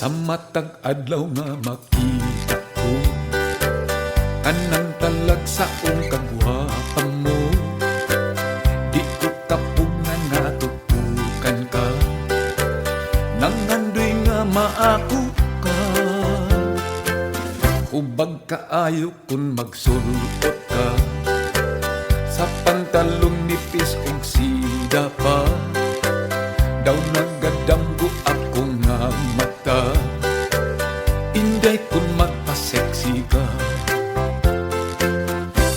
Sa matag adlaw nga makita ko anang talag sa ong kagwapa mo. Di ko kapunan nga tutukan ka, nangandoy nga maako ka. Hubag kaayo kun magsulot ka, sa pantalong nipis ug sida pa. Daw nagadamgo ako nga mata, inday kun magpa-sexy ka.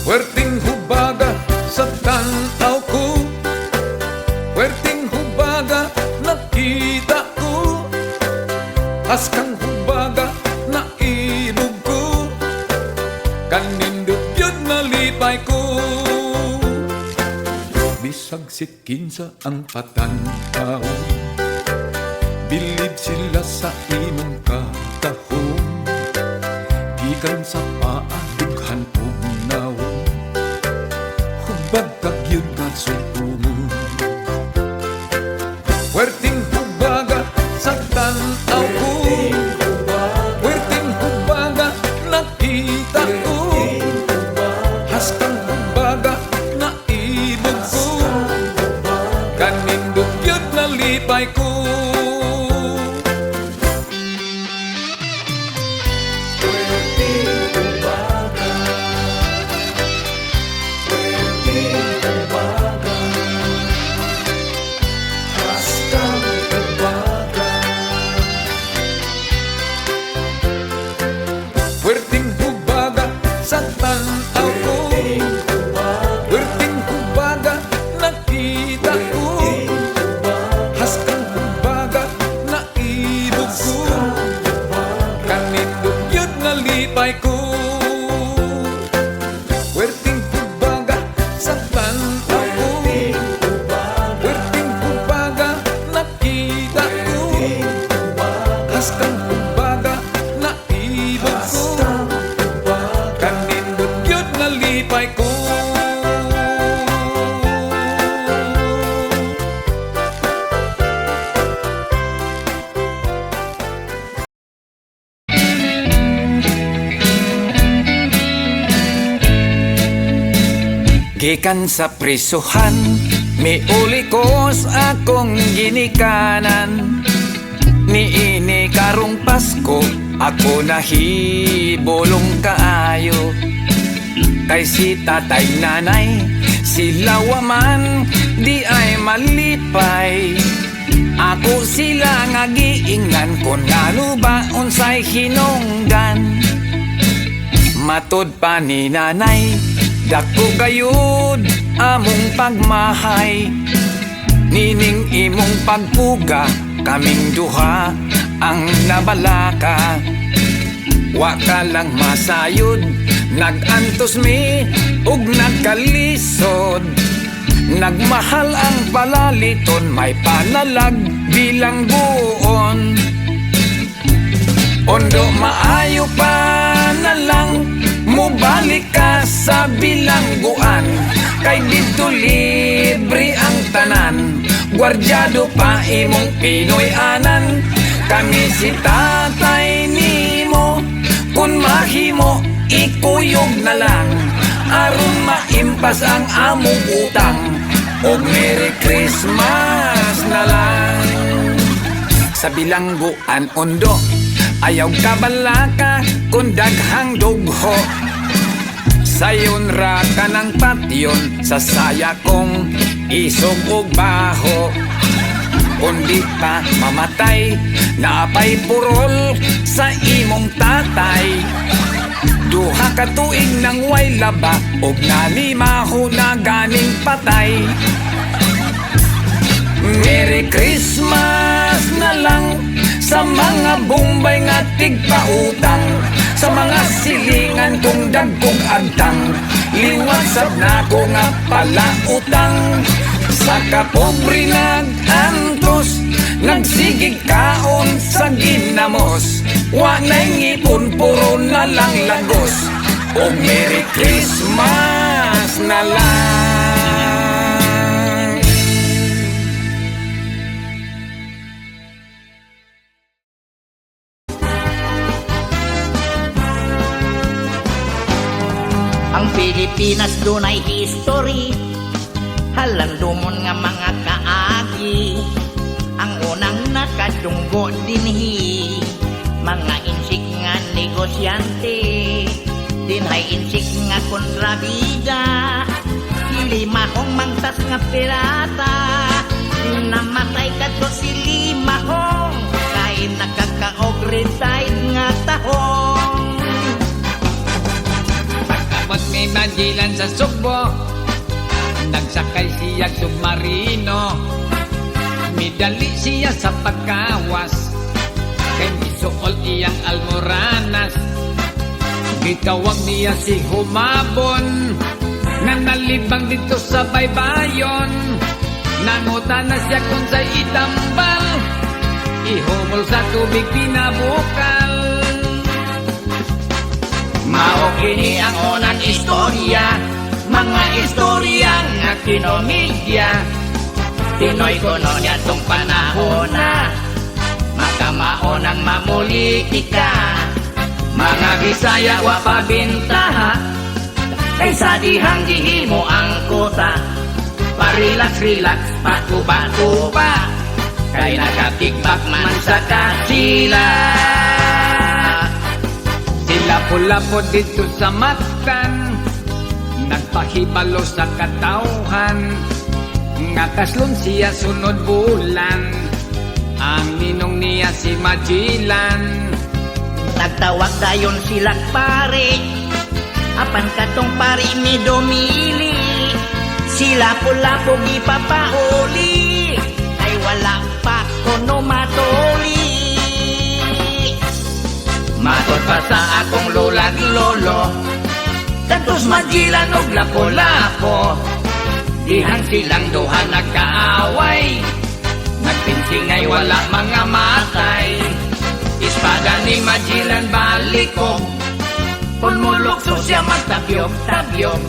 Werting hubaga sa tanaw ko, werting hubaga nakita ko. Askang hubaga na ilog ko, kanindot yun nalipay ko. Bisag sikinsa ang patanaw, bilib sila sa imong katahong. Gikan sa paadughan ug nawong, hubag kagyud nga sutumon. Werting hubaga sa tanaw ko, werting hubaga nakita ko. Haskang hubaga na ibog ko, kanindot yun nalipay ko. Werting hubaga sa tanaw ko, werting hubaga nakita ko. Haskang hubaga na ibog ko, kanindot yun nalipay ko. Werting hubaga sa tanaw ko, werting hubaga nakita ko. Haskang hubaga na ibog ko, kanindot yun nalipay ko. Gikan sa prisuhan, miuli ko sa akong ginikanan. Niini karong Pasko, ako nahibulong kaayo. Kay si tatay nanay, sila waman, di ay malipay. Ako sila nga giingnan, kung ngano ba unsay hinungdan. Matod pa ni nanay, dako gayud among pagmahay. Nining imong pagpuga, kaming duha ang nabalaka. Wa ka lang masayod, nagantos mi ug nagkalisod. Nagmahal ang palaliton, may panalag bilang buon. Ondo maayo pa na lang, mubalik ka sa bilangguan. Kay dito libre ang tanan, gwardyado pa imong Pinoy anan. Kami si tatay nimo, kun mahimo ikuyog na lang, aron maimpas ang among utang. Og Merry Christmas na lang. Sa bilangguan ondo, ayaw kabalaka kung daghang dugho. Sayon ra ka ng patyon, sa saya kong isog ug baho. Kundi pa mamatay, naapay purol sa imong tatay. Duha ka tuig nang way laba, ug nalimaho na ganing patay. Merry Christmas na lang sa mga bumbay nga tigpautang, sa mga silingan kong dagkog agtang. Liwat sab na ko nga palautang, sa kapobre nag-antos, nagsigig kaon sa ginamos. Wa na'y ngipon, puro na lang lagos. O Merry Christmas na lang. Ang Pilipinas dunay history, halandumon nga mga kaagi. Ang unang nakadunggo dinhi, mga insik nga negosyante, dinhay insik nga kontrabida, limahong mangtas nga pirata, namatay kadto si limahong, kay nakakaog retired nga tahong. Pagkabot may Magellan sa Sugbo, nagsakay siya submarino, midali siya sa pagkawas, kay misuol iyang almoranas. Gitawag niya si Humabon, nga nalibang dito sa baybayon. Nanguta na siya kung sa itambal, ihumol sa tubig pinabukal. Mao kini ang unang istorya, mga istorya nga kinomedya. Tinoy kono niya tong panahon na, makamaonang mamulitika. Mga Bisaya wa pabintaha, kaysa dihang gihimo ang kota. Parelax-relax, patuba-tuba, kay nakatikbak man sa kasila. Sila pula-po dito sa matan, nagpahibalo sa katauhan, nga kaslon siya sunod bulan, ang ninong niya si Magellan. Nagtawag dayon sila pare, apan katong pare mi domili. Sila pula po gipapauli, ay wala pa kono matuli. Matod pa sa akong lolag lolo, katos Magellan og lapo-lapo, dihang silang duha nagkaaway, nagpinsing ay wala mga matay. Espada ni Magellan balikog, pulmulokso siya magtabyog-tabyog,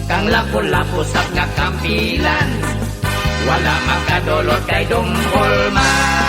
kang lapo-lapo sab nga kampilan, wala makadolot kay Dumbolman.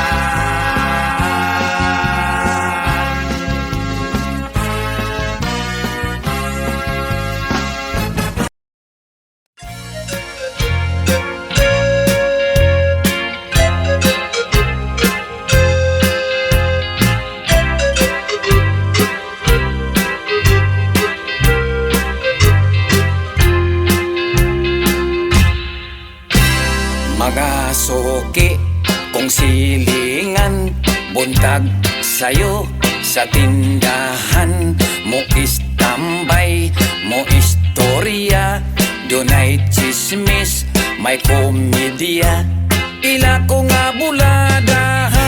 Mga suki kung silingan, buntag sayo sa tindahan, mo istambay, mo istorya, dunay chismis, may komedya, ila ko nga buladahan.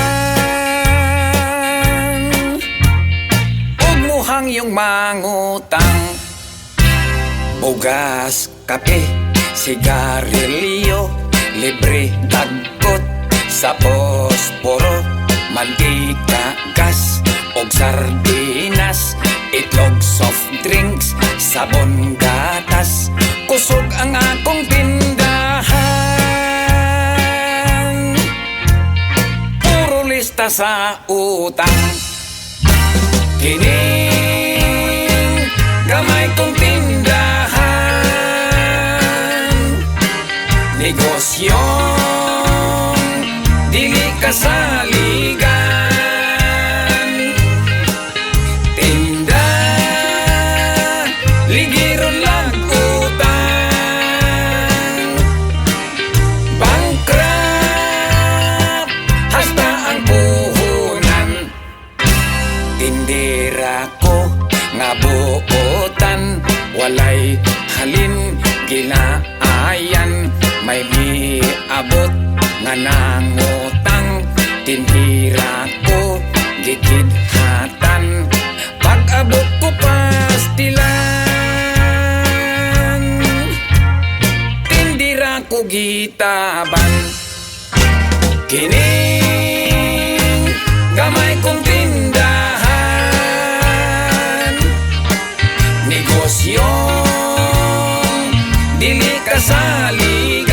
Ug muhang yung mangutang, bugas, kape, sigarilyo, libre dagkot sa posporo, mantika, gas, og sardinas, itlog, soft drinks, sabon, gatas, kusog ang akong tindahan. Puro lista sa utang, kining gamay kong tindahan. Negosyong dili kasaligan, tinda ligiron lang utang, bankrupt hasta ang puhunan. Tindira ko nga buotan, walay halin ginaayan, may miabot nga nangutang. Tindira ko gikidhatan, pag-abot ko pastilan. Tindira ko gitaban, kining gamay kong tindahan. Negosyong dili kasaligan,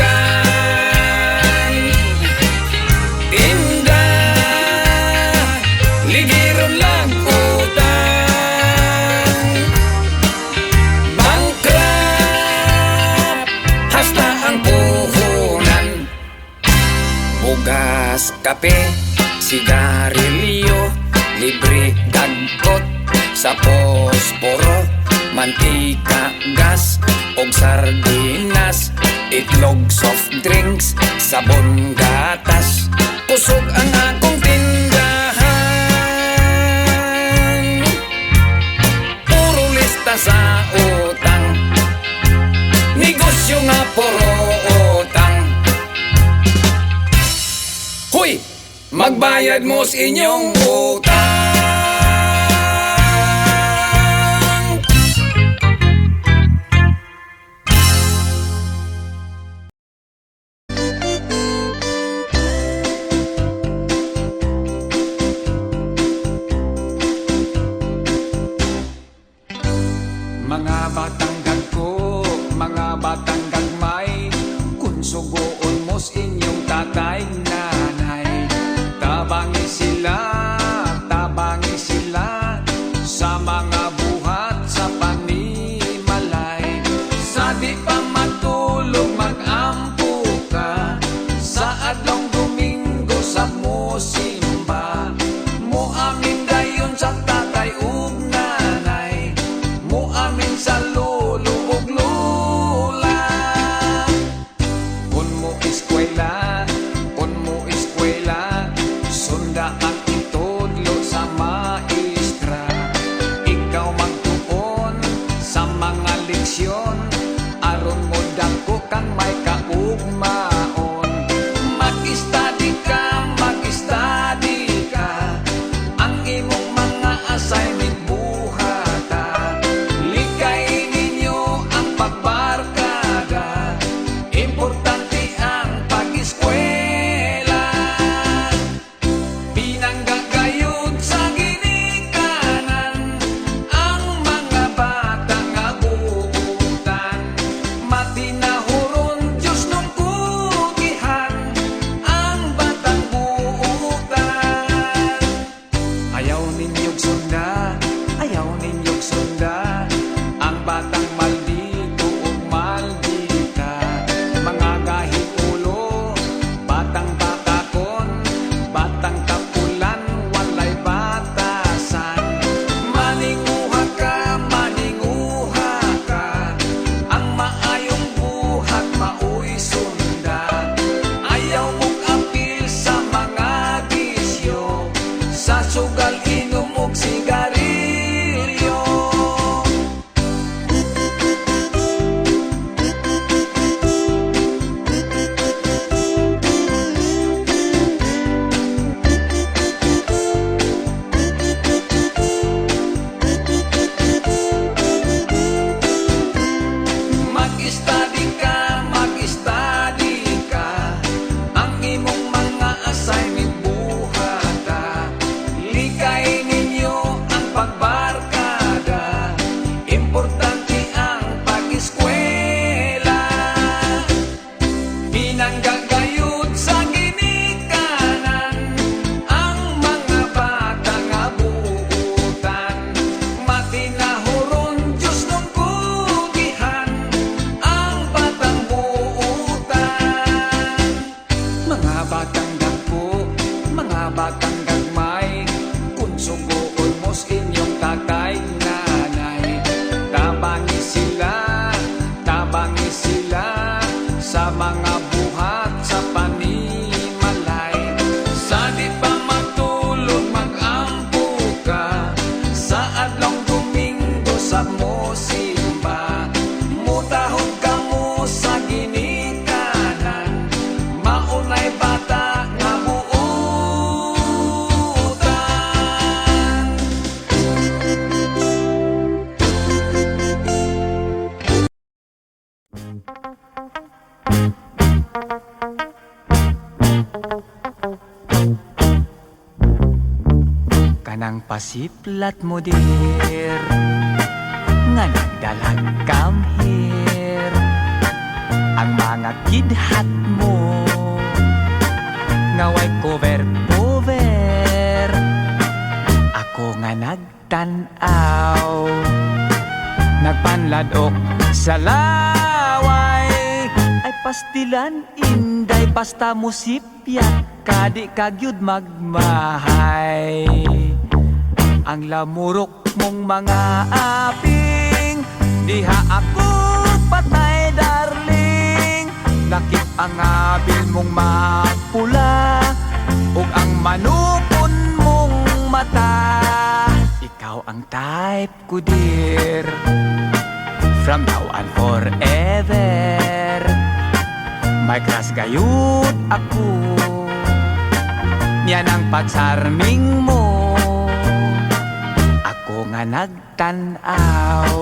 tinda ligiron lang utang, Gas, kape, sigarilyo, libre gagkot sa posporo, mantika, gas, og sardinas, itlog, soft drinks, sabon, gatas, kusog ang akong tindahan. Puro lista sa utang, negosyo nga puro utang. Hoy! Magbayad mo sa inyong utang. Mga batang gagko, mga batang gagmay, kung sugoon mo sa inyong tatay, nanay, tabangi sila sa mga buhat sa panimalay. Sa di pa matulog mag-ampo ka, sa adlong Domingo sa musimba, mo amin dayon sa tatay ug nanay, mo amin sa lolo ug lola. Kun mo eskwela, sunda ang itudlo sa maestra. Ikaw magtuon sa mga leksyon, aron mo dako kang may kaugmaon. Mag-study ka, ang imong mga assignment buhata. Likay ninyo ang pagbarkada, importante ang pag-eskwela. Pinanggagayod sa ginikanan ang mga bata nga buutan. Matinahuron Diyos nung kugihan ang batang buutan. Ayaw ninyong sunda ang batang maldito o maldita. Mga gahit ulo, batang bakakon, batang kapulan, walay batasan. Maninguha ka, ang maayong buhat maoy sunda. Ayaw mong apil sa mga bisyo, sa sugal, inom ug sigarilyo. Mag-study ka, ang imong mga assignment buhata. Likay ninyo ang pagbarkada, importante ang pag-eskwela. Pinanggagayod sa ginikanan ang mga bata nga buutan. Matinahuron Diyos nung kugihan ang batang buutan. Mga batang gagpo, mga batang gagmay, kung sugoon mo sa inyong tatay, nanay, tabangi sila sa mga buhat sa panimalay. Sa di pa matulog mag-ampo ka, sa adlong Domingo sa musimba, mutahod ka mo sa ginikanan, maunay bata nga buutan. Kanang pasiplat mo dir, nga nagdalag come here. Ang mga kidhat mo, nga way cover. Ako nga nagtanaw, nagpanladok sa laway. Ay pastilan, inday, basta musipyat kadi kagyud magmahay. Ang lamurok mong mga aping, diha ako patay darling. Lakip ang abil mong mapula, ug ang manukon mong mata. Ikaw ang type ko dear, from now on forever. May crush gayud ako, niyan ang pagsarming mo. Ako nga nagtanaw,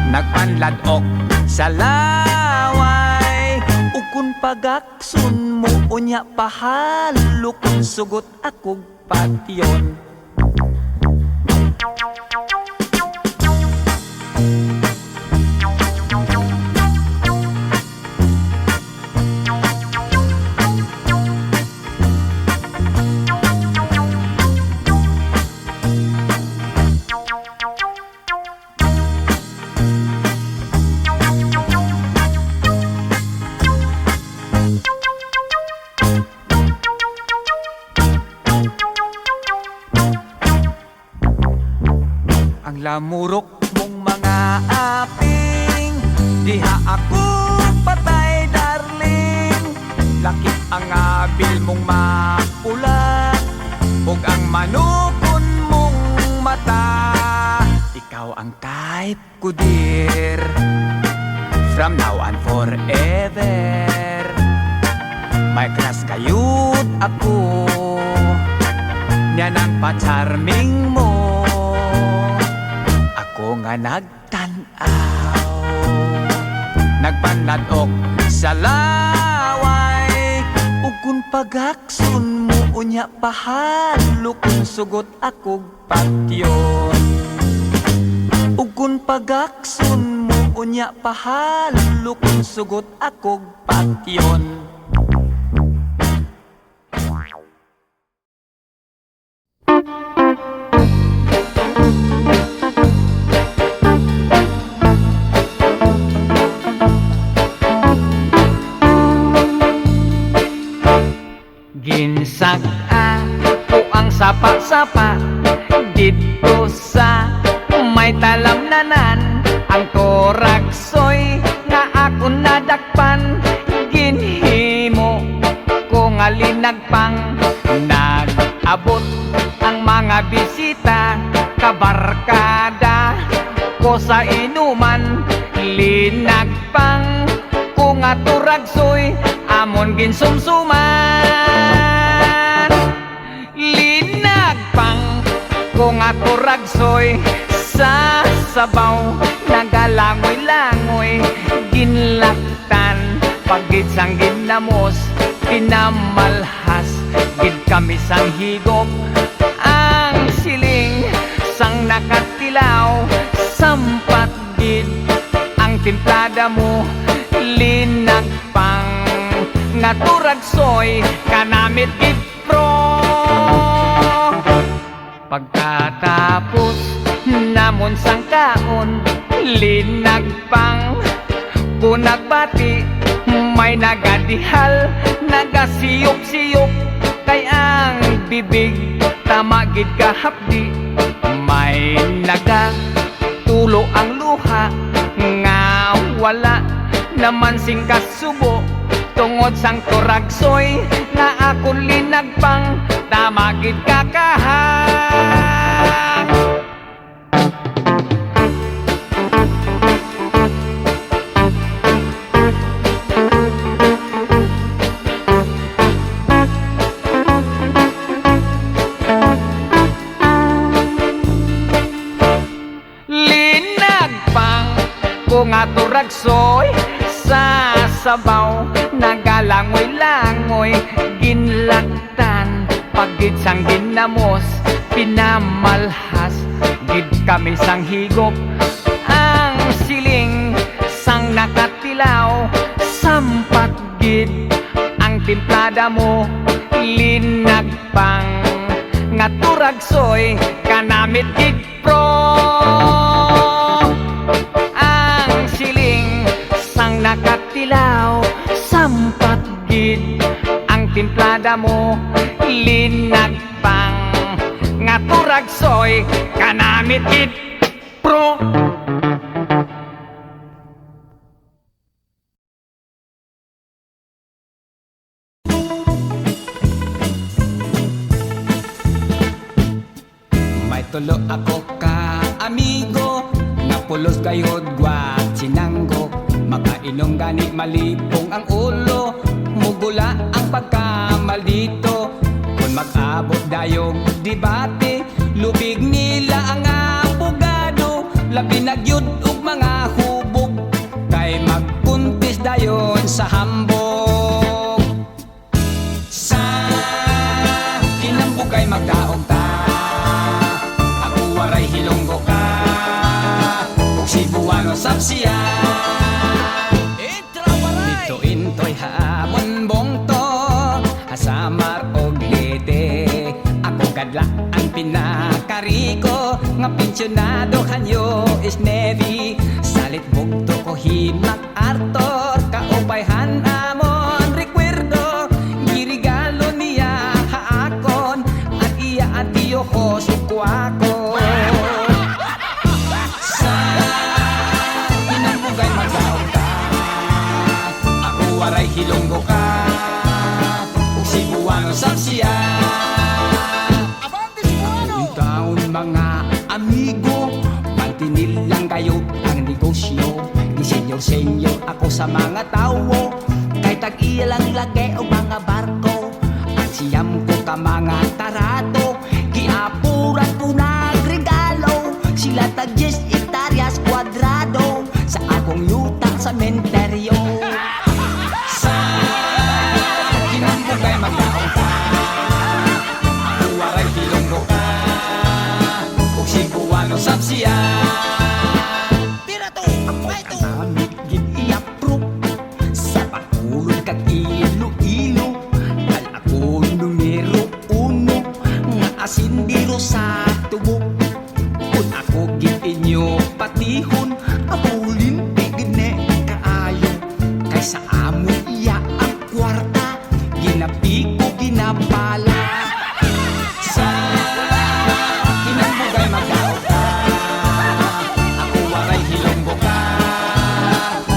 nagpanladok sa laway. Ug kun pagaksun mo unya pahalok, sugot akog patyon. Ang lamurok mong mga aping, diha ako patay darling. Lakip ang abil mong mapula, ug ang manukon mong mata. Ikaw ang type ko dear, from now on forever. May crush kayud ako, niyan ang pa-charming mo. Ako nga nagtanaw, nagpanladok sa laway. Ug kun pagaksun mo unya pahalok, sugot akog patyon. Ug kun pagaksun mo unya pahalok, sugot akog patyon. Ginsag-a ko ang sapa-sapa dito sa may talamnanan. Ang toraksoy nga ako nadakpan, ginhimo ko nga linagpang. Nag-abot ang mga bisita, kabarkada ko sa inuman. Linagpang ko nga turagsoy, amon ginsumsuman. Linagpang ko nga turagsoy, sa sabaw nagalangoy-langoy. Ginlaktan pagid sang ginamos, pinamalhas gid kami sang higop. Ang siling sang nakatilaw, sampat gid ang timplada mo. Linagpang nga turagsoy, kanamit gid pro. Pagkatapos namon sang kaon, linagpang ko nagbati. May nagadihal, nagasiyop-siyop, kay ang bibig tamagid kahapdi. May nagatulo ang luha, nga wala naman sing kasubo. Tungod sang turagsoy nga akon linagpang, tamagid kakahang. Linagpang ko nga turagsoy, sa sabaw nagalangoy-langoy. Ginlaktan pagid sang ginamos, pinamalhas gid kami sang higop. Ang siling sang nakatilaw, sampat gid ang timplada mo. Linagpang nga turagsoy, kanamit gid pro. Ang siling sang nakatilaw, sampat gid ang timplada Oy, kanamit it pro. May tulo ako ka amigo, napulos gayod gwat sinanggo. Makainom gani malipong ang ulo, mugula ang pagkamaldito. Kung mag-abot dayog debate, lubig nila ang abogado. Labi nagyud og mga hubog, kay magpuntis dayon sa hambog. Sa kinambugay magdaog ta, ako waray hilonggo ka, ug si Buwano sapsiya. Dito intoy hamon bongto, hasamar og lete. Ako kadla ang pinakariko, nga pensyonado kanyo is Navy. Salit bugto ko himak Arthur, kaupayhan amon recuerdo. Girigalo niya haakon, at iya at iyo ko sukwako. Sa inambugay magdaog ka, ako waray hilonggo ka, ug si Buwano sapsiya. Taon mga amigo, pantinilang kayo ang negosyo. Disenyor-senyor ako sa mga tawo, kay tag-iya lang lagay o mga barko. At siyam ko ka mga tarato, giapuran ko nagregalo. Sila tag 10 hektaryas kwadrado, sa akong yuta sa menteryo. Sa kinambugay magdaog ka, ako waray hilonggo ka, ug si Buwano sapsiya. Kanamit gid iapro, sa pagulod kag ilo-ilo. Kal ako numero 1, nga asindiro sa tubo. Kung ako gid inyo patihon, abulin tigne kaayo. Kay sa amo iya ang kwarta, ginapi ko ginapala. Sa kinambugay magdaog ka, ako waray hilonggo ka,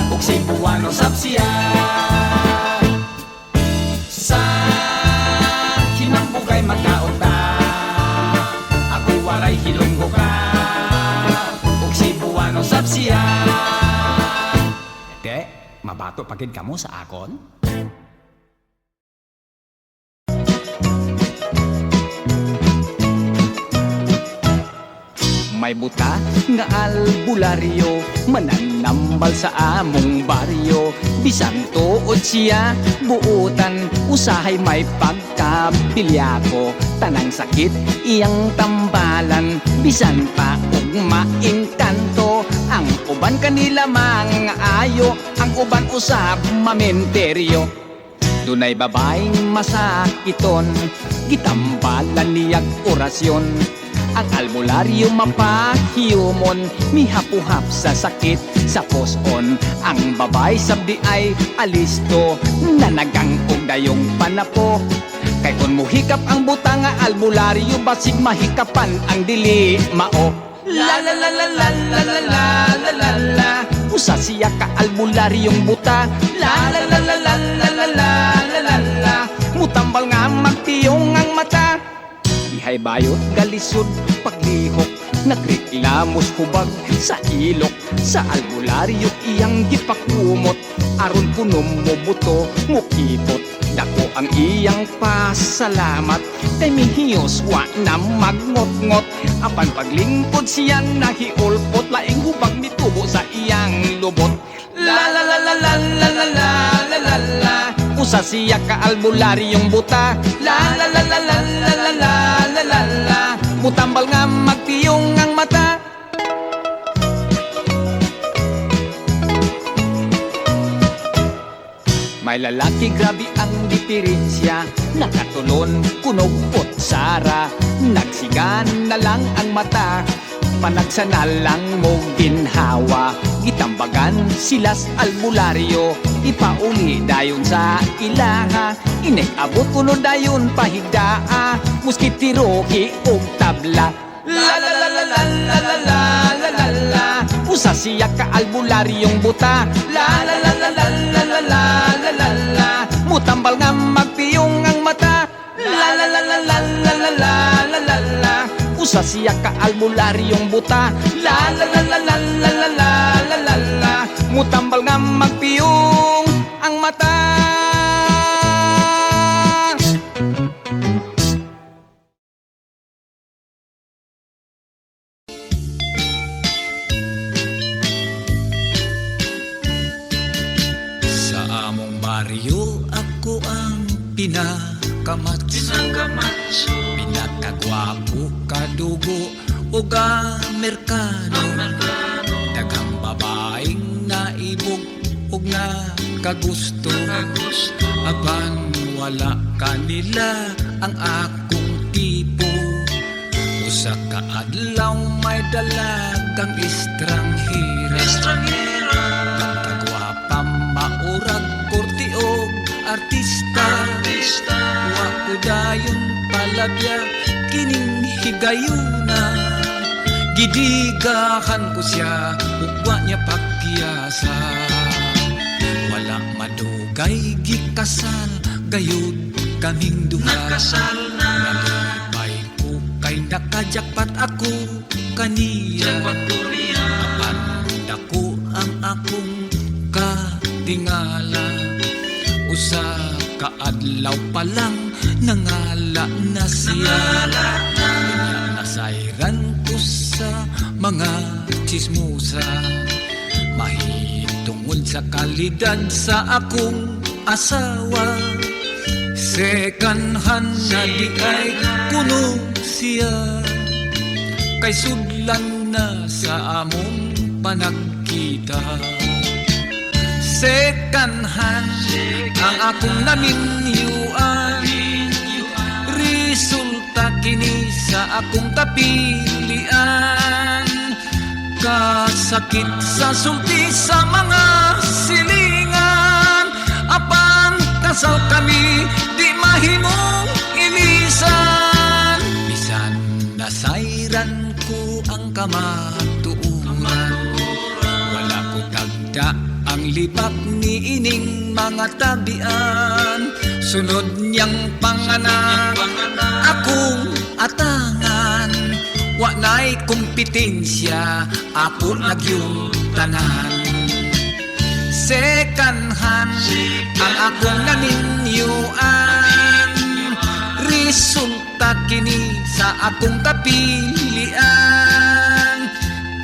ug si Buwano sapsiya. Sa kinambugay magdaog ka, ako waray hilonggo ka, ug si Buwano sapsiya. Te, mabato pagid kamo sa akon? May buta nga albularyo, mananambal sa among baryo. Bisan tuod siya buutan, usahay may pagkapilyako. Tanang sakit iyang tambalan, bisan pa ug maingkanto. Ang uban kanila mga ayo, ang uban usab mamenteryo. Dunay babaeng masakiton, gitambalan niyag orasyon. Ang albularyo mapahiyumon, mihapuhap sa sakit sa poson. Ang babay sabdi ay alisto, nanagang og dayong panapo. Kay kun muhikap ang buta nga albularyo, basig mahikapan ang dili mao. La la la la la la la la la la la, usa siya ka albularyong buta. La la la la la la la la la la la, mutambal nga magtiyong ang mata. Dihay bayot galisod paglihok, nagreklamos hubag sa ilok. Sa albularyo iyang gipakumot, aron kunom mo buto mukipot. Dako ang iyang pasalamat, kay mihiyos wa na magngot-ngot. Apan paglingkod siya nahiulpot, laing hubag mitubo sa iyang lubot. La la la la la la la la la la la, usa siya ka albularyong buta. La la la la la la la la la la la, mutambal nga magtiyong ang mata. May lalaki grabe ang diferensya, nakatulon kunogpot sara. Nagsigan na lang ang mata, panagsana lang mo ginhawa. Gitambagan silas albularyo, ipauli dayon sa ilaha. Inay abot kuno dayon pahigdaa, muskitiroki og tabla. La la la la la la la la la la la. Usa siya ka albularyong buta. La la la la la la la la la la la. Mutambal nga magpiyong ang mata. La la la la la la la la la la la. Usa siya ka albularyong buta. La la la la la la la la la la la. Mutambal nga magpiyong ang mata. Sa among baryo ako ang pinakamatso, pinakagwapo, kadugo o Amerikano. Daghang babaeng naibog og nakagusto, apan wala kanila ang akong tipo. Usa ka adlaw may dalagang estranghera, pagkagwapa maurag korte og artista. Wa ko dayon palabya kining higayuna, gidigahan ko siya ug wa niya pakyasa. Wala madugay gikasal, gayud kaming duha. Nalipay ko kay nakajakpat ako kaniya. Apan dako ang akong katingala, usa ka adlaw pa lang nangala na siya. Kanya nasayran ko sa mga chismosa, mahitungod sa kalidad sa akong asawa. Second hand na di ay kuno siya, kay sudlan na sa among panagkita. Second hand ang akong naminyuan, resulta kini sa akong kapilian. Kasakit sa sulti sa mga silingan, apan kasal kami di mahimong ilisan. Bisan nasayran ko ang kamatuuran, wala ko tagda ang libak ni ining mga tabian. Sunod niyang panganak akong atangan, wa na'y kompetensya, ako nagyong tanan. Second hand ang akong naminyuan, resulta kini sa akong kapilian.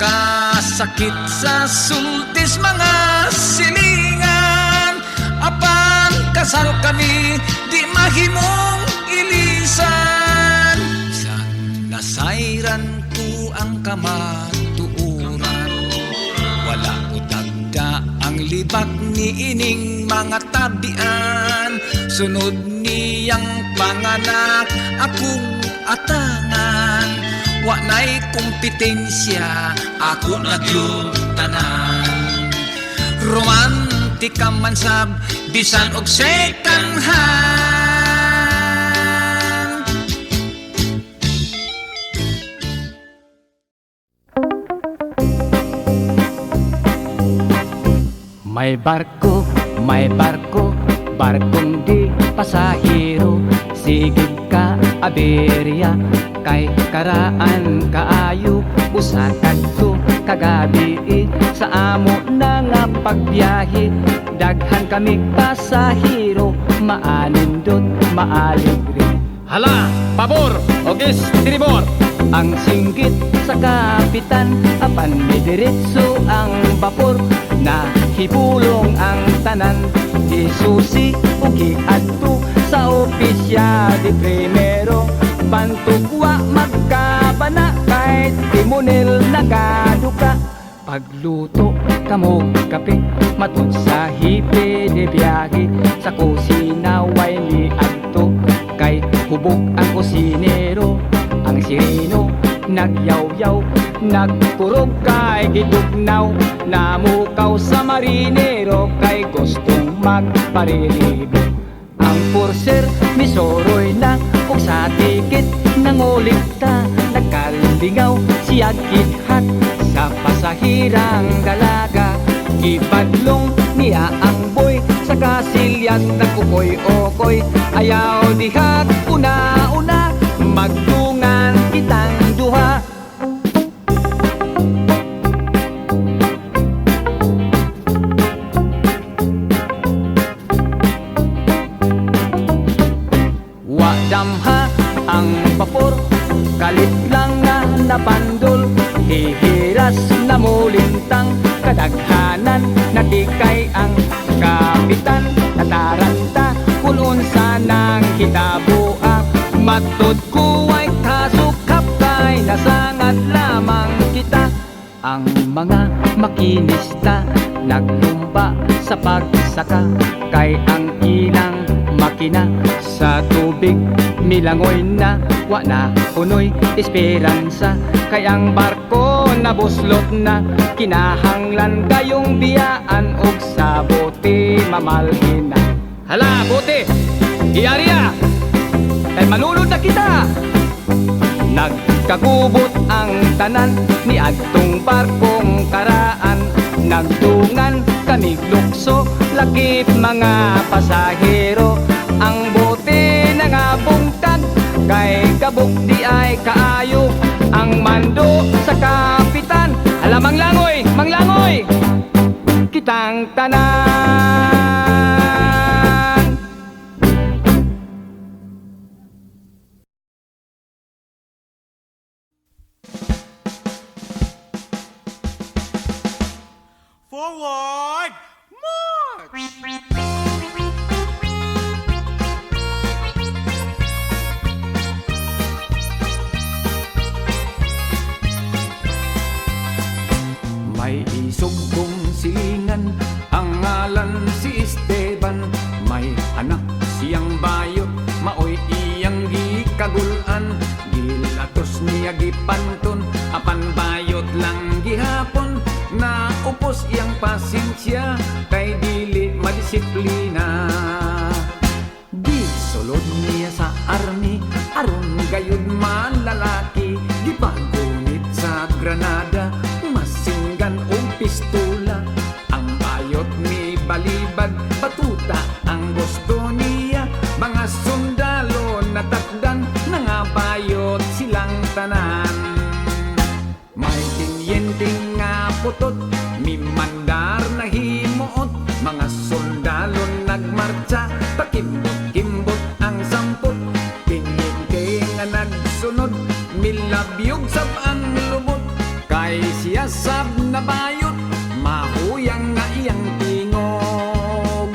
Kasakit sa sultis mga silingan, apan kasal kami di mahimong ilisan. Bisan nasayran ko ang kamatuuran, wala ko tagda ang libak ni ining mga tabian. Sunod niyang panganak akong atangan, wa na'y kompetensya, ako nagyong tanan. Romantika man sab, bisan og second hand. May barko, barkong di pasahero. Sigig ka aberya, kay karaan kaayo. Usa kadto kagabi sa amo na nga pagbiyahe. Daghan kami pasahero, maanindot, maalibre. Hala, pabor, ogis, tribor. Ang singgit sa kapitan, apan may diretso ang bapor. Nahibulong ang tanan, isusi o giadto sa opisya di primero. Bantugwa magkabana, kahit timonel nagaduka. Pagluto kamog kape, matun sa hipe de biyahe. Sa kusina way ni adto, kay hubog ang kusinero. Ang sireno nagyaw-yaw, nagpurog kay gitugnaw. Namukaw sa marinero, kay gustong magpariligo. ang purser misoroy na ug sa tikit nangulit ta nagkalingaw siya kithat sa pasahirang dalaga ipadlong niya ang boy sa kasilyat nagkukoy-okoy ayaw dihat una-una magtungan kitang duha. Wadamha ang vapor kalit lang nga napandol hihiras na mulintang kadaghanan natikay ang kapitan nataranta kung unsa nang hitabua matud kuway kasukap kay nasangad lamang kita ang mga makinista naglumba sa pagsaka kay ang ilang makina sa tubig milangoy na wa na punoy esperansa kay ang barko nabuslot na kinahanglan kayong biyaan og sa bote mamalhin na. Hala bote iarya kay malulod na kita nagkagubot ang tanan ni adtong barkong karaan nagtungan kami lukso lakip mga pasahero ang bote nangabungtag kay kabuk di ay kaayo ang mando sa kapitan hala manglangoy kitang tanan. Forward! March! May isog kong silingan, ang ngalan si Esteban. May anak siyang bayo, maoy iyang gikagulan. Gilatos niya gipanton, apan bayot lang gihapon. Naupos iyang pasensya, kay dili madisiplina. Gisulod niya sa army, aron gayud malalaki. Gipagunit sa Granada, masinggan o pistola. Ang bayot ni balibad, patuta ang gusto niya. Mga sundalo natakdan, nangabayot silang tanan. May tinyenteng nga putot, mimandar na himuot. Mga sundalo nagmarcha, pakimbot-kimbot ang sampot. Tinyente nga nagsunod, milabyog sab ang lubot. Kay siya sab na bayot, mahuyang nga iyang tingog.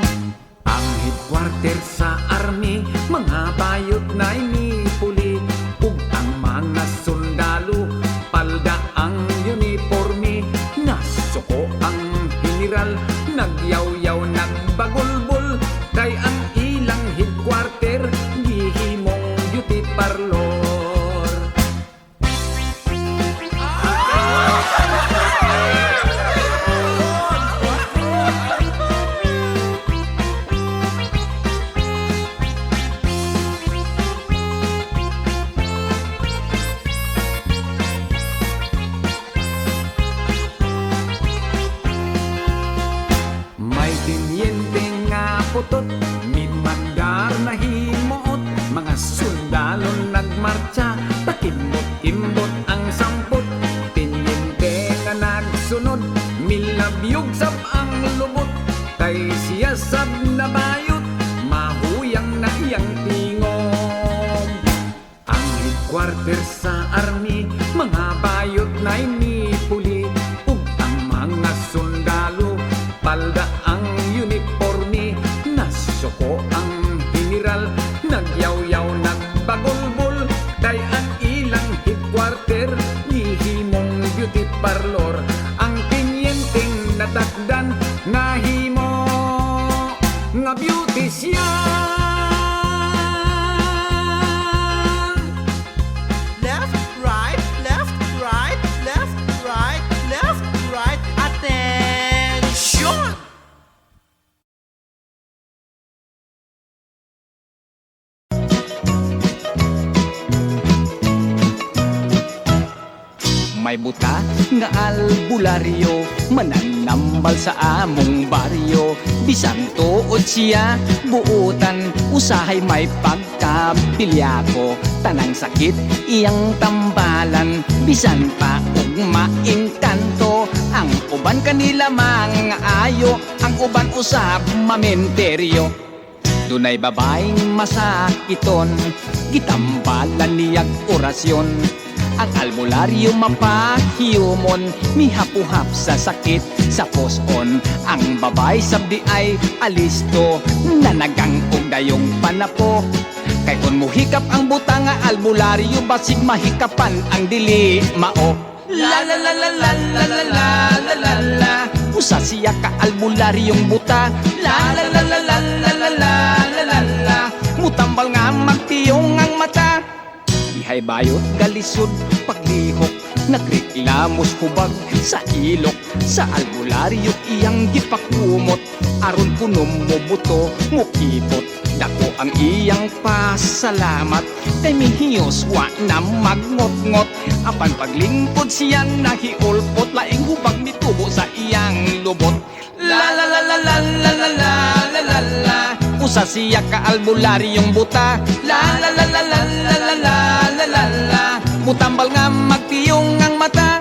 Ang headquarter sa army, mga bayot na inipuli. Ug ang mga sundalo, palda ang uniforme. Nasuko ang general, nagyaw-yaw nagbagulbol. Kay ang ilang headquarter, gihimong duty parlor. May tinyente nga putot, mimandar na himuot. Mga sundalo nagmarcha, pakimbot-kimbot ang sampot. Tinyente nga nagsunod, milabyog sab ang lubot. Kay siya sab na bayot, mahuyang na iyang tingog. Ang headquarter sa army, mga bayot na inipuli. Ug ang mga sundalo, palda ang uniforme. Nasuko ang general, nagyaw-yaw nagbagulbol. Kay ang ilang headquarter, gihimong beauty parlor. Ang tinyenteng natakdan, nahimo nga beauty siya. may buta nga albularyo, mananambal sa among baryo. Bisan tuod siya buutan, usahay may pagkapilyako. Tanang sakit iyang tambalan, bisan pa og maingkanto. Ang uban kanila mga ayo, ang uban usab mamenteryo. Dunay babaeng masakiton, gitambalan niyag orasyon. Ang albularyo mapahiyumon, mihapuhap sa sakit sa poson. Ang babay sabdi ay alisto, nanagang og dayong panapo. Kay kun muhikap ang buta nga albularyo, basig mahikapan ang dili mao. La la la la la la la la la la la, usa siya ka albularyong buta. La la la la la la la la la la la, mutambal nga magtiyong ang mata. Dihay bayot galisod paglihok, nagreklamos hubag sa ilok. Sa albularyo iyang gipakumot, aron kunom mo buto mukipot. Dako ang iyang pasalamat, kay mihiyos wa na magngot-ngot. Apan paglingkod siya nahiulpot, laing hubag mitubo sa iyang lubot. La la la la la la la la la la la, usa siya ka albularyong buta. La la la la la la la la la la la, mutambal nga magtiyong ang mata.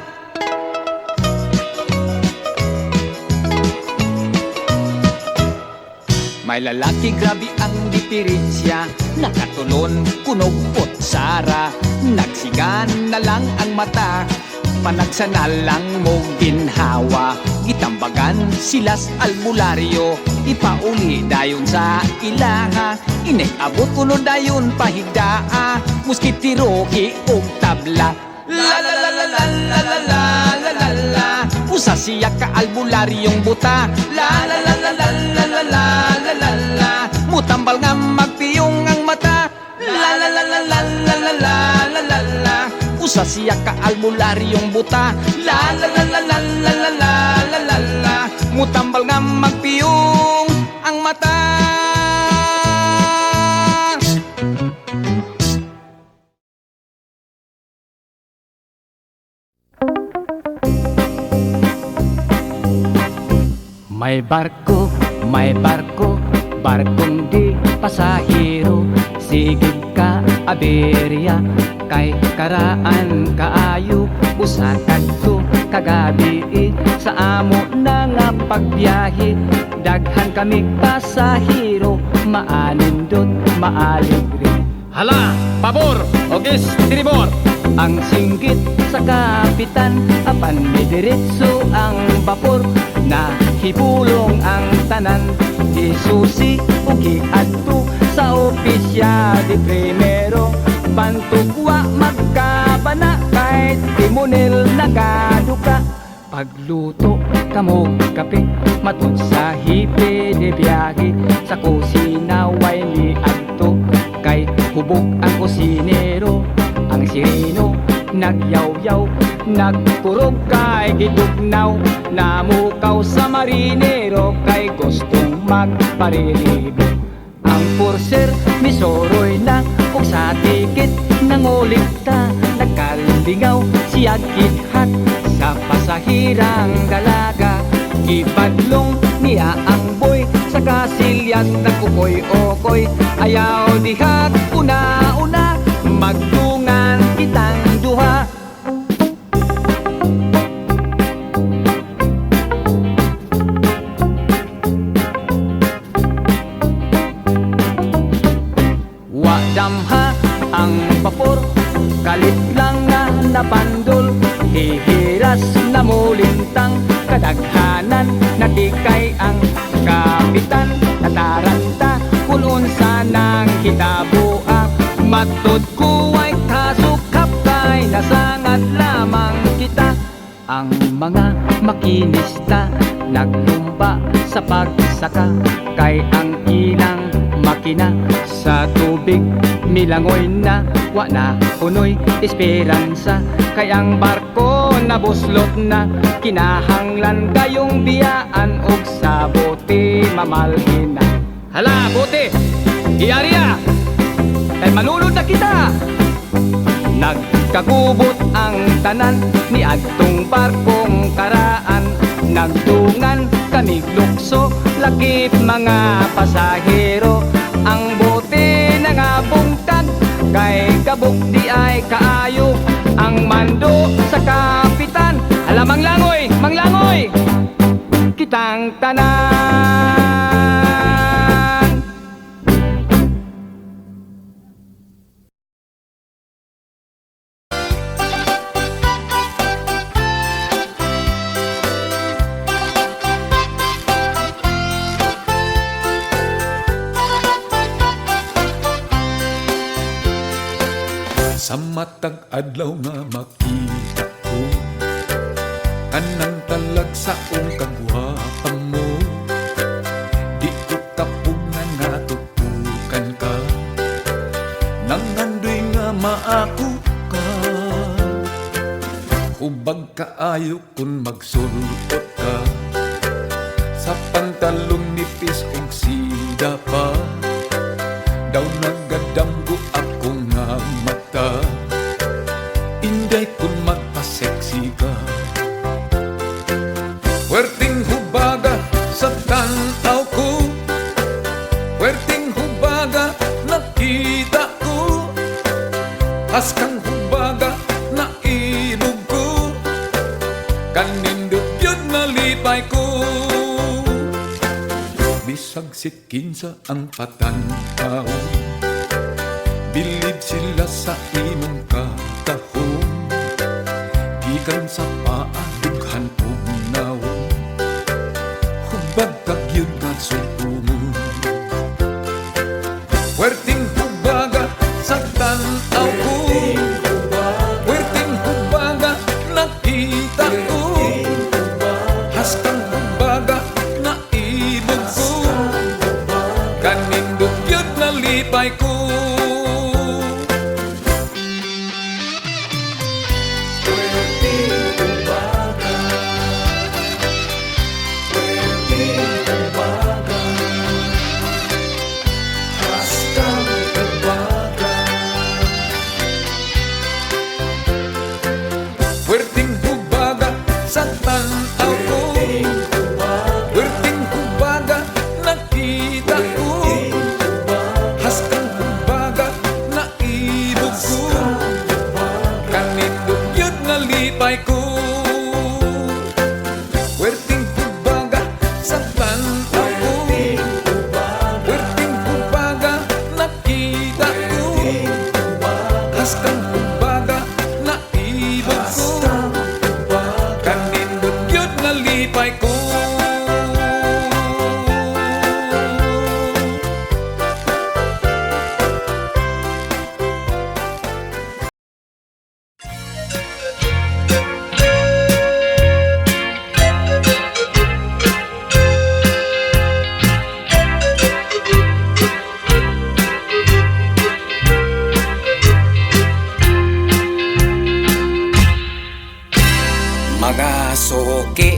May lalaki grabe ang diferensya, nakatulon kunogpot sara. Nagsigan na lang ang mata, panagsanal lang mo ginhawa. Gitambagan silas albularyo, ipauli dayon sa ilaha. Inay-abot kuno dayon pahigdaa, muskitiro og tabla. La la la la la la la la la la la, usa siya ka albularyong buta. La la la la la la la la la la la, mutambal nga magpiyong ang mata. La la la la la la la la la la la, usa siya ka albularyong buta. La la la la la la la la la la la, mutambal nga magpiyong ang mata. May barko, barkong di pasahero. Sigig ka aberya, kay karaan kaayo. Usakad to kagabi, sa amo na nga pagbiyahe. Daghan kami pasahero, maanindot, maaligre. Hala, pabor, ogis, tiribor. Ang singgit sa kapitan, apan may diretso ang bapor. Nahibulong ang tanan, isusi o giadto sa opisya di primero. Bantugwa magkabana, kahit timonel nagaduka. Pagluto kamog kape, matun sa hipe de biyahe. Sa kusina way ni adto, kay hubog ang kusinero. Ang sireno nagyaw-yaw, nagpurog kay gitugnaw. Namukaw sa marinero, kay gustong magpariligo. Ang purser misoroy na, ug sa tikit nangulikta. Nagkalingaw siya kithat sa pasahirang dalaga. Ipadlong niya ang boy sa kasilyag, nagkukoy-okoy. Ayaw dihat una-una, magtungan kitang duha. Wadamha ang vapor, kalit lang nga napandol. Hihiras na mulintang, kadaghanan natikay ang kapitan. Nataranta kung unsa nang hitabuak, matod ko ay kasukap, kay nasangat lamang kita. Ang mga makinista naglumba sa pagsaka, kay ang ilang makina sa tubig milangoy na. Wa na punoy esperansa, kay ang barko nabuslot na. Kinahanglan kayong biyaan, og sa bote mamalhin na. Hala, bote, iariya. Kay malulod na kita. Kakubot ang tanan ni adtong barkong karaan. Nagdungan kamig lukso, lakip mga pasahero. Ang bote nga bungtag, kay kabuk di ay kaayo. Ang mando sa kapitan, alamang langoy, manglangoy, kitang tanan. Sa matag adlaw nga makita ko anang talag sa kagwapan mo. Di ko kapunan nga tutukan ka, nangandoy nga maako ka. Hubag kaayo kun magsulot ka, sa pantalong nipis ug sida pa. Daw nagadamgo ako nga mata, inday kun magpa-sexy ka. Werting hubaga sa tanaw ko, werting hubaga nakita ko. Askang hubaga na ilog ko, kanindot yun nalipay ko. Bisag sikinsa ang patanaw, bilib sila sa imong katahong. Gikan sa paadughan ug nawong, hubag kagyud nga sutumon. Werting hubaga sa tanaw ko, werting hubaga nakita ko. Haskang hubaga na ibog ko, kanindot yun nalipay ko. Werting hubaga sa tanaw ko, werting hubaga nakita ko. Haskang hubaga na ibog ko, kanindot yun nalipay ko. Werting hubaga sa tanaw ko, werting hubaga nakita ko. Haskang hubaga na ibog ko, kanindot yun nalipay ko. Mga suki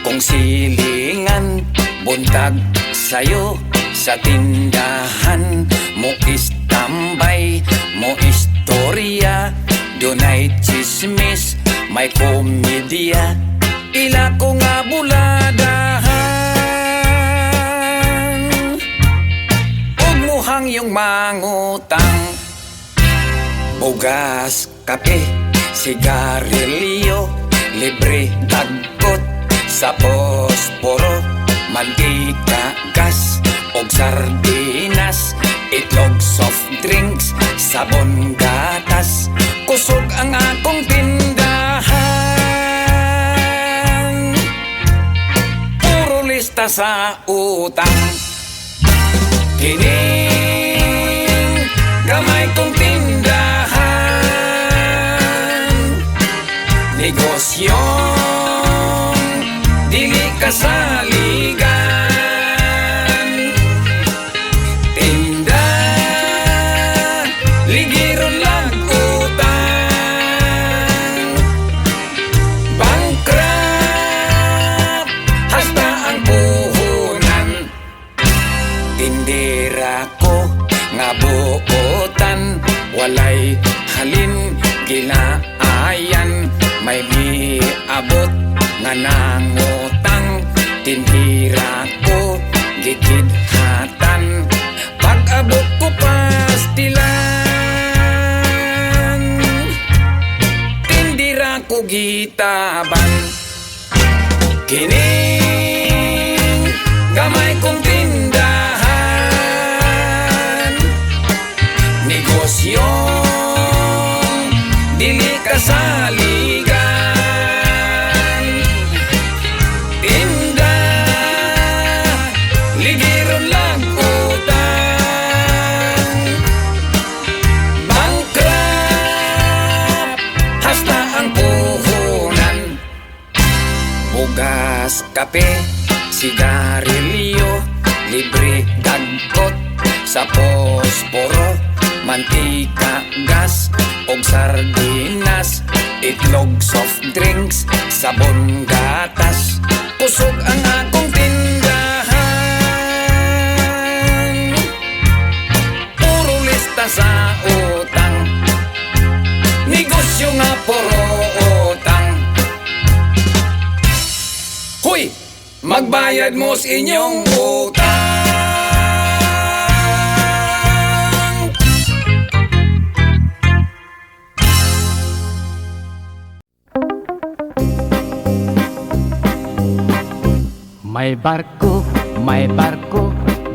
kung silingan, buntag sayo sa tindahan. Mo istambay, mo istorya, dunay chismis, may komedya. Ila ko nga buladahan, ug muhang yung mangutang. Bugas, kape, sigarilyo, libre dagkot sa posporo, mantika, gas, og sardinas, itlog, soft drinks, sabon, gatas. Kusog ang akong tindahan, puro lista sa utang. Kining gamay kong tindahan, negosyong dili kasaligan. Tinda ligiron lang utang, bankrupt hasta ang puhunan. Tindera nga nangutang, tinhira ko gikidhatan, pag-abot ko pastilan, tindira ko gitaban. Kining gamay kong tindahan, negosyong dili kasaligan, tinda ligiron lang utang, bankrupt hasta ang puhunan. Bugas, kape, sigarilyo, libre gagkot sa posporo, mantika, gas, og sardinas, itlog, soft drinks, sabon, gatas, kusog ang akong tindahan. Puro lista sa utang, negosyo nga puro utang. Hoy! Magbayad mo sa inyong utang. May barko,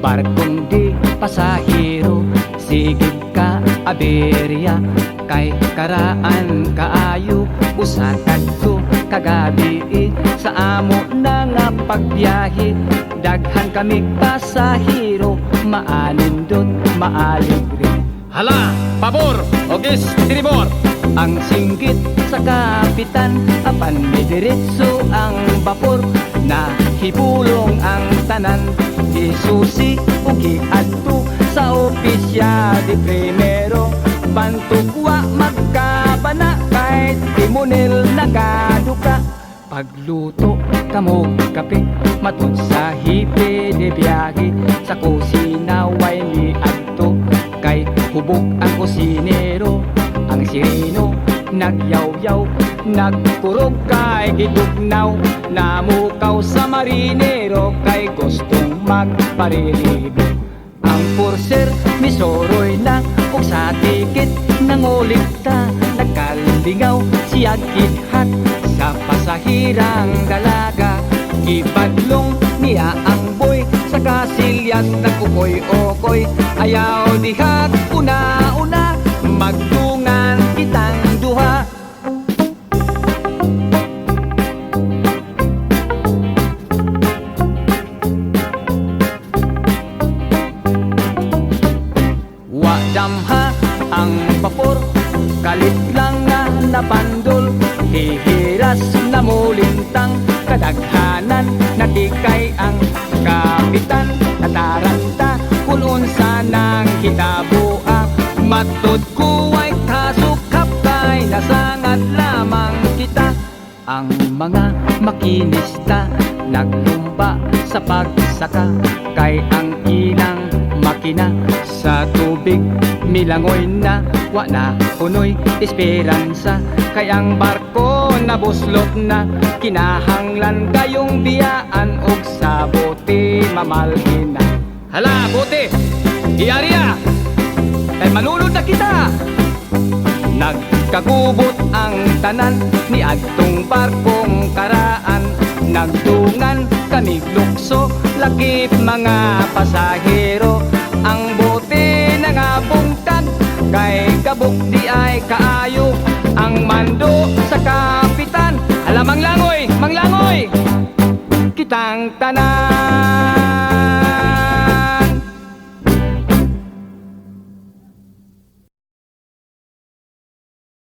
barkong di pasahero. Sigig ka, aberya, kay karaan kaayo. Usatag ko kagabi sa amo na nga pagbiyahe. Daghan kami pasahero, maanindot, maalibre. Hala, pabor, ogis, tribor. Ang singgit sa kapitan, apan may diretso ang bapor. Nahibulong ang tanan, isusi ugi adto sa opisya di primero. Bantugwa magkabana kahit timunil nagaduka. Pagluto kamo kape, matun sa hipe de biyahe. Sa kusina way ni adto, kay hubog ang kusinero. Ang sireno nagyaw-yaw, nagkurog kay gidugnaw. Namukaw sa marinero kay gustong magparelibo. Ang purser misoroy na kung sa tikit nangulikta. Nagkalingaw siya kithat sa pasahirang dalaga. Ipadlong niya ang boy sa kasilyas nagkukoy-okoy. Ayaw dihat una-una, magdungan kitang duha. Wadamha ang vapor, kalit lang nga napandol. Hihiras na mulintang, kadaghanan natikay ang kapitan. Nataranta kung unsa nang hitabua. Matod ko ay kasukap kay nasangat lamang kita. Ang mga makinista naglumba sa pagsaka, kay ang ilang makina sa tubig milangoy na. Wa na punoy esperansa, kay ang barko nabuslot na. Kinahanglan kayong biyaan og sa bote mamalhin na. Hala, bote, iarya. Kay malulod na kita. Nagkagubot ang tanan ni adtong barkong karaan. Nagdungan kami lukso, lakip mga pasahero. Ang bote nangabungtag, kay kabuk di ay kaayo.